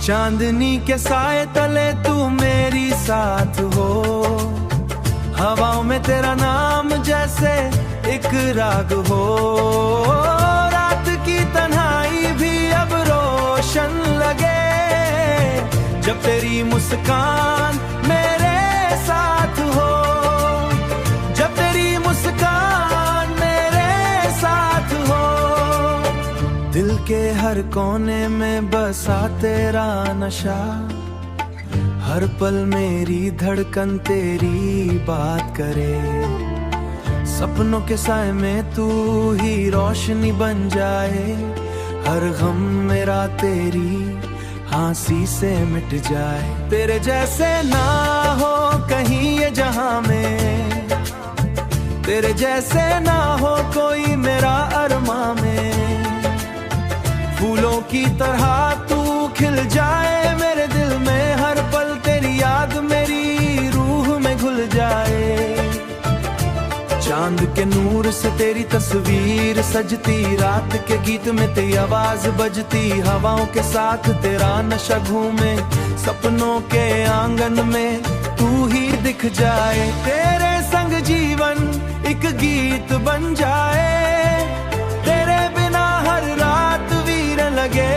चांदनी के साए तले तू मेरी साथ हो, हवाओं में तेरा नाम जैसे एक राग हो। रात की तन्हाई भी अब रोशन लगे, जब तेरी मुस्कान मेरे साथ हो, जब तेरी मुस्कान मेरे साथ हो। दिल के हर कोने में बसा तेरा नशा, हर पल मेरी धड़कन तेरी बात करे। सपनों के साए में तू ही रोशनी बन जाए, हर गम मेरा तेरी हंसी से मिट जाए। तेरे जैसे ना हो कहीं ये जहां में, तेरे जैसे ना हो कोई मेरा अरमां में। फूलों की तरह तू खिल जाए मेरे दिल में, हर पल तेरी याद मेरी रूह में घुल जाए। चांद के नूर से तेरी तस्वीर सजती, रात के गीत में तेरी आवाज बजती। हवाओं के साथ तेरा नशा घूमे, सपनों के आंगन में तू ही दिख जाए। तेरे संग जीवन एक गीत बन जाए, तेरे बिना हर रात वीर लगे।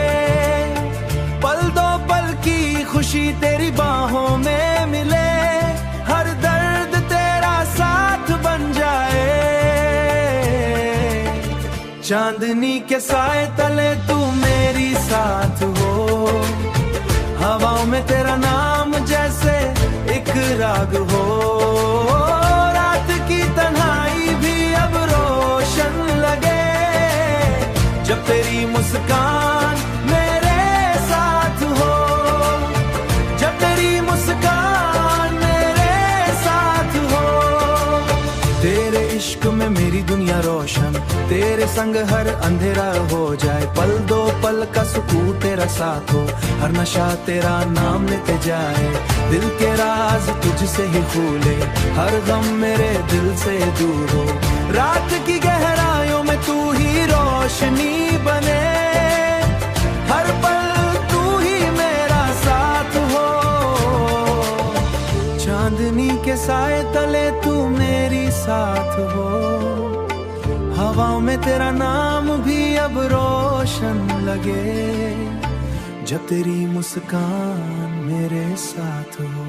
पल दो पल की खुशी तेरी बाहों में मिले, हर दर्द तेरा साथ बन जाए। चांदनी के साए तले तू मेरी साथ हो, हवाओं में तेरा नाम जैसे एक राग हो। रात की तन्हाई भी अब रोशन लगे, जब तेरी मुस्कान मेरे साथ हो, जब तेरी मुस्कान मेरे साथ हो। तेरे इश्क में मेरी दुनिया रोशन, तेरे संग हर अंधेरा हो जाए। पल दो पल का सुकून तेरा साथ हो, हर नशा तेरा नाम लेते जाए। दिल के राज तुझसे ही खुले, हर गम मेरे दिल से दूर हो। रात की गहराइयों में तू ही रोशनी बने, हर पल तू ही मेरा साथ हो। चांदनी के साए तले तू मेरी साथ हो, हवाओं में तेरा नाम भी अब रोशन लगे, जब तेरी मुस्कान मेरे साथ हो।